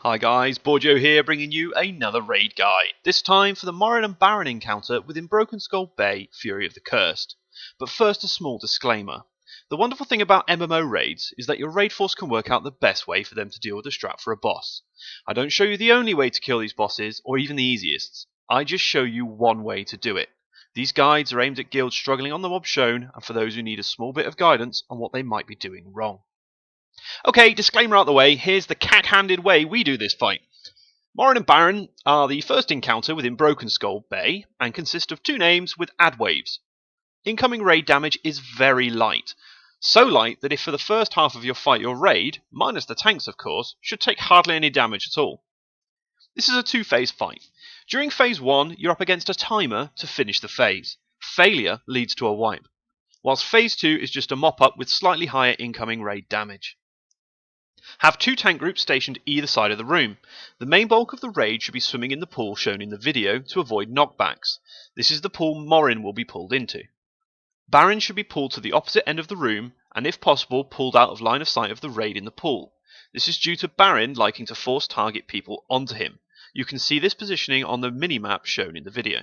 Hi guys, Borjo here bringing you another raid guide, this time for the Morin and Barin encounter within Brokenskull Bay, Fury of the Cursed. But first a small disclaimer. The wonderful thing about MMO raids is that your raid force can work out the best way for them to deal with the strat for a boss. I don't show you the only way to kill these bosses, or even the easiest. I just show you one way to do it. These guides are aimed at guilds struggling on the mob shown, and for those who need a small bit of guidance on what they might be doing wrong. Okay, disclaimer out the way, here's the cat-handed way we do this fight. Morin and Barin are the first encounter within Brokenskull Bay, and consist of two names with ad waves. Incoming raid damage is very light. So light that if for the first half of your fight your raid, minus the tanks of course, should take hardly any damage at all. This is a two-phase fight. During phase 1, you're up against a timer to finish the phase. Failure leads to a wipe. Whilst phase 2 is just a mop-up with slightly higher incoming raid damage. Have two tank groups stationed either side of the room. The main bulk of the raid should be swimming in the pool shown in the video to avoid knockbacks. This is the pool Morin will be pulled into. Barin should be pulled to the opposite end of the room, and if possible pulled out of line of sight of the raid in the pool. This is due to Barin liking to force target people onto him. You can see this positioning on the minimap shown in the video.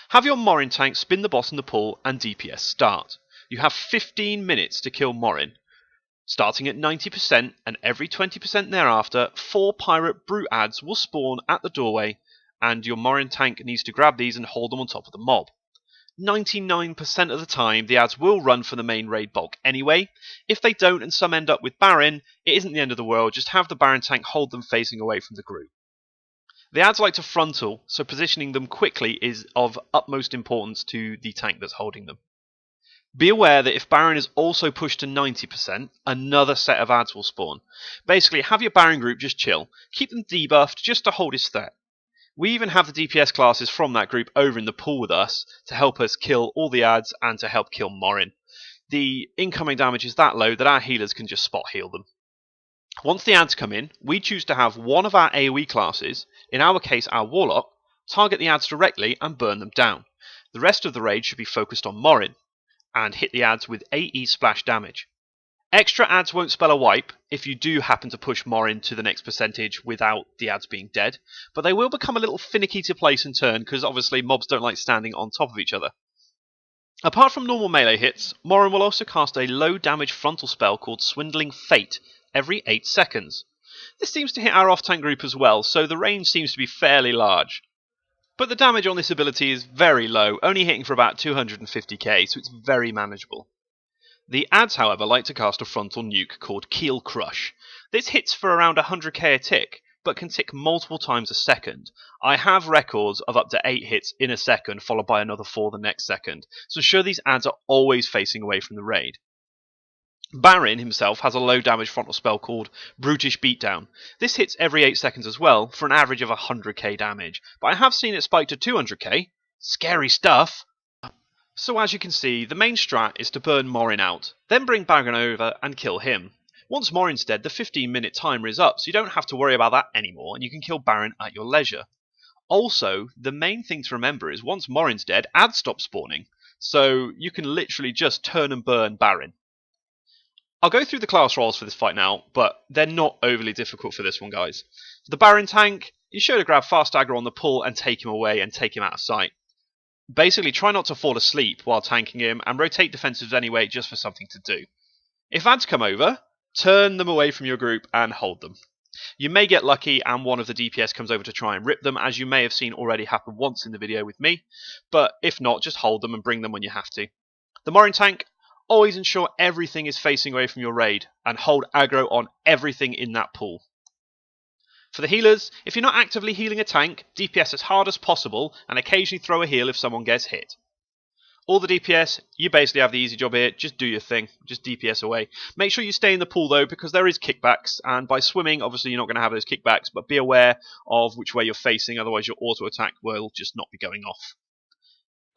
Have your Morin tank spin the boss in the pool and DPS start. You have 15 minutes to kill Morin. Starting at 90% and every 20% thereafter, 4 pirate brute ads will spawn at the doorway, and your Morin tank needs to grab these and hold them on top of the mob. 99% of the time, the ads will run for the main raid bulk anyway. If they don't and some end up with Barin, it isn't the end of the world, just have the Barin tank hold them facing away from the group. The ads like to frontal, so positioning them quickly is of utmost importance to the tank that's holding them. Be aware that if Barin is also pushed to 90%, another set of ads will spawn. Basically, have your Barin group just chill. Keep them debuffed just to hold his threat. We even have the DPS classes from that group over in the pool with us to help us kill all the ads and to help kill Morin. The incoming damage is that low that our healers can just spot heal them. Once the ads come in, we choose to have one of our AoE classes, in our case our Warlock, target the ads directly and burn them down. The rest of the raid should be focused on Morin, and hit the ads with AE splash damage. Extra ads won't spell a wipe if you do happen to push Morin to the next percentage without the ads being dead, but they will become a little finicky to place and turn because obviously mobs don't like standing on top of each other. Apart from normal melee hits, Morin will also cast a low damage frontal spell called Swindling Fate every 8 seconds. This seems to hit our off-tank group as well, so the range seems to be fairly large. But the damage on this ability is very low, only hitting for about 250k, so it's very manageable. The ads, however, like to cast a frontal nuke called Keel Crush. This hits for around 100k a tick, but can tick multiple times a second. I have records of up to 8 hits in a second, followed by another 4 the next second, so ensure these ads are always facing away from the raid. Barin himself has a low damage frontal spell called Brutish Beatdown. This hits every 8 seconds as well, for an average of 100k damage, but I have seen it spike to 200k. Scary stuff! So as you can see, the main strat is to burn Morin out, then bring Barin over and kill him. Once Morin's dead, the 15-minute timer is up, so you don't have to worry about that anymore, and you can kill Barin at your leisure. Also, the main thing to remember is once Morin's dead, ads stop spawning, so you can literally just turn and burn Barin. I'll go through the class roles for this fight now, but they're not overly difficult for this one, guys. The Barin tank, you sure to grab fast aggro on the pull and take him away and take him out of sight. Basically, try not to fall asleep while tanking him and rotate defensives anyway just for something to do. If ads come over, turn them away from your group and hold them. You may get lucky and one of the DPS comes over to try and rip them, as you may have seen already happen once in the video with me, but if not, just hold them and bring them when you have to. The Morin tank, always ensure everything is facing away from your raid, and hold aggro on everything in that pool. For the healers, if you're not actively healing a tank, DPS as hard as possible, and occasionally throw a heal if someone gets hit. All the DPS, you basically have the easy job here, just do your thing, just DPS away. Make sure you stay in the pool though, because there is kickbacks, and by swimming, obviously you're not going to have those kickbacks, but be aware of which way you're facing, otherwise your auto attack will just not be going off.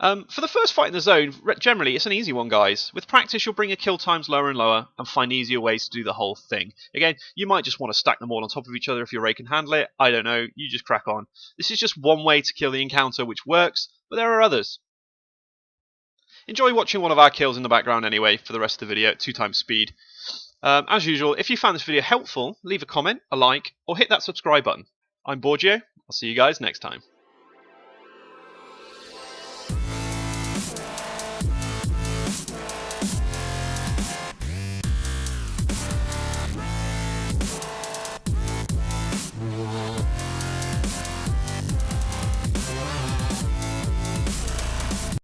For the first fight in the zone, generally it's an easy one, guys. With practice you'll bring your kill times lower and lower and find easier ways to do the whole thing. Again, you might just want to stack them all on top of each other if your raid can handle it. I don't know, you just crack on. This is just one way to kill the encounter which works, but there are others. Enjoy watching one of our kills in the background anyway for the rest of the video at 2x speed. As usual, if you found this video helpful, leave a comment, a like, or hit that subscribe button. I'm Borgio. I'll see you guys next time.